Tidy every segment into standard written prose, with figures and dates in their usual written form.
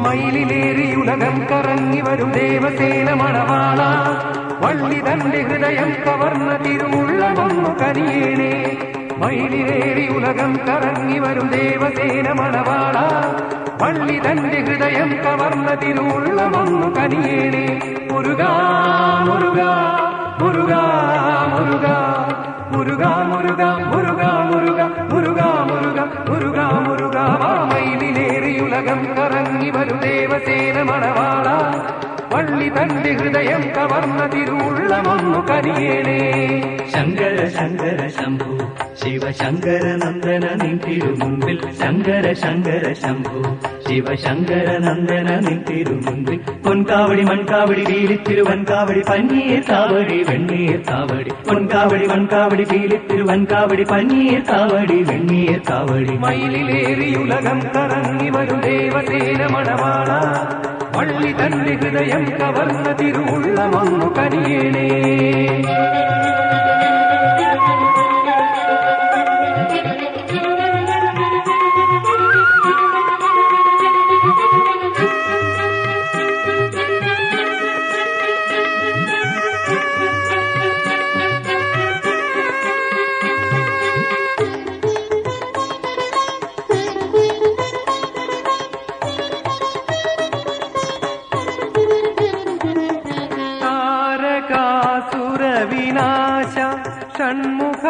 മയിലിലേറി ഉലകം കറങ്ങി വരും ദേവസേന മണവാള, വള്ളി തന്റെ ഹൃദയം കവർന്ന തിരുവുള്ളമൊന്നു കനിയേണേ. മയിലിലേറി ഉലകം കറങ്ങി വരും ദേവസേന മണവാള, വള്ളി തന്റെ ഹൃദയം കവർന്ന തിരുവുള്ളമൊന്നു കനിയേണേ. മുരുകാ മുരുകാ മുരുകാ മുരുകാ മുരുകാ മുരുകാ മുരുകാ മുരുകാ മുരുകാ മുരുകാ മുരുകാ മുരുകാ. മയിലിലേറി ഉലകം കറങ്ങി വരും ദേവസേന മണവാള, വള്ളി തന്റെ ഹൃദയം കവർന്ന തിരുവുള്ളമൊന്നു കനിയേണേ. ശങ്കര ശങ്കര ശംഭു ശിവശങ്കര നന്ദന നിൻതിരു മുൻപിൽ, ശങ്കര ശങ്കര ശംഭു ശിവശങ്കര നന്ദന നിൻതിരു മുൻപിൽ. പൊൻകാവടി മൺകാവടി വീലിത്തിരുവൻകാവടി പന്നീർ കാവടി വെണ്ണീർ കാവടി, പൊൻകാവടി മൺകാവടി വീലിത്തിരുവൻകാവടി പന്നീർ കാവടി വെണ്ണീർ കാവടി. മയിലിലേറി ഉലകം കറങ്ങി വരും ദേവസേന മണവാള, വള്ളി തന്റെ ഹൃദയം കവർന്ന തിരുവുള്ളമൊന്നു കനിയേണേ. വിനാശ ഷൺമുഖ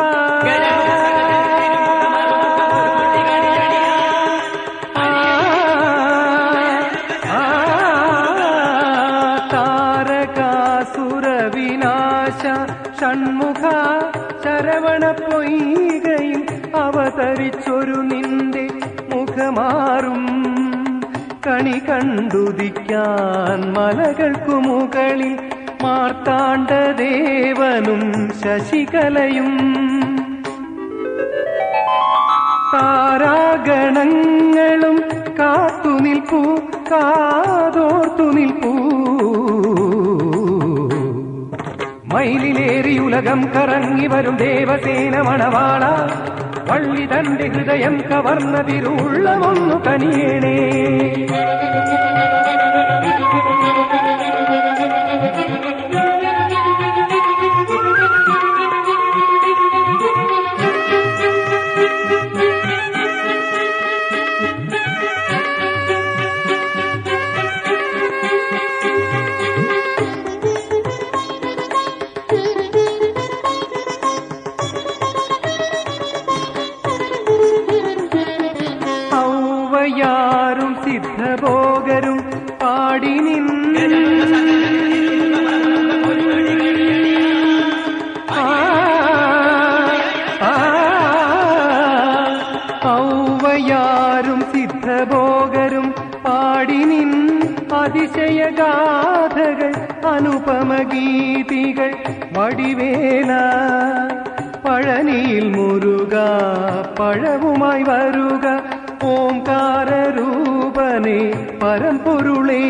താരകാസുര വിനാശ ഷൺമുഖ, ശരവണ പൊയ്കയിൽ അവതരിച്ചൊരു നിന്റെ മുഖമാറും കണി കണ്ടുദിക്കാൻ മലകൾക്കു മുകളിൽ മാർത്താണ്ഡദേവനും ശശികലയും താരാഗണങ്ങളും കാത്തുനിൽപ്പൂ കാതോർത്തു നിൽപ്പൂ. മയിലിലേറി ഉലകം കറങ്ങി വരും ദേവസേന മണവാള, വള്ളി തന്റെ ഹൃദയം കവർന്ന തിരുവുള്ളമൊന്നു കനിയേണേ. യാരും സിദ്ധഭോഗരും പാടി ഔവയാരും സിദ്ധഭോഗരും പാടി നിൻ അതിശയഗാഥകൾ അനുപമഗീതികൾ വടിവേല പഴനിയിൽ മുരുക പഴവുമായി വരുക ഓംകാരരൂപനേ പരമ്പൊരുളേ.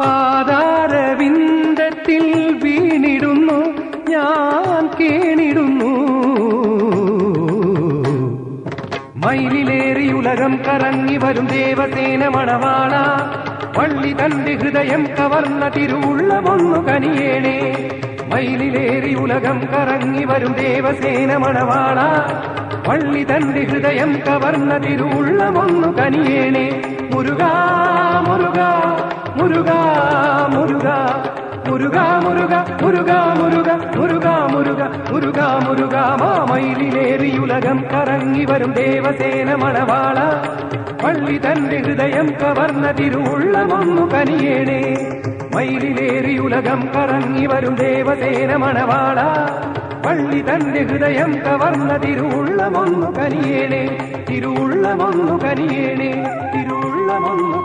പാദാരവിന്ദത്തിൽ വീണിടുന്നു ഞാൻ കേണിടുന്നു. മയിലിലേറി ഉലകം കറങ്ങി വരും ദേവസേന മണവാള, വള്ളി തന്റെ ഹൃദയം കവർന്ന തിരുവുള്ളമൊന്നു കനിയേണേ. മയിലിലേറി ഉലകം കറങ്ങി വരും ദേവസേന മണവാള, വള്ളി തന്റെ ഹൃദയം കവർന്ന തിരുവുള്ളമൊന്നു കനിയേണേ. മുരുകാ മുരുകാ മുരുകാ മുരുകാ മുരുകാ മുരുകാ മുരുകാ മുരുകാ മുരുകാ മുരുകാ മുരുകാ മുരുകാ. മയിലിലേറി ഉലകം കറങ്ങി വരും ദേവസേന മണവാള, വള്ളി തന്റെ ഹൃദയം കവർന്ന തിരുവുള്ളമൊന്നു കനിയേണേ. മയിലിലേറി ഉലകം കറങ്ങി വരും ദേവസേന മണവാള, വള്ളി തന്റെ ഹൃദയം കവർന്ന തിരുവുള്ളമൊന്നു കനിയേണേ. തിരുവുള്ളമൊന്നു കനിയേണേ. തിരുവുള്ളമൊന്നു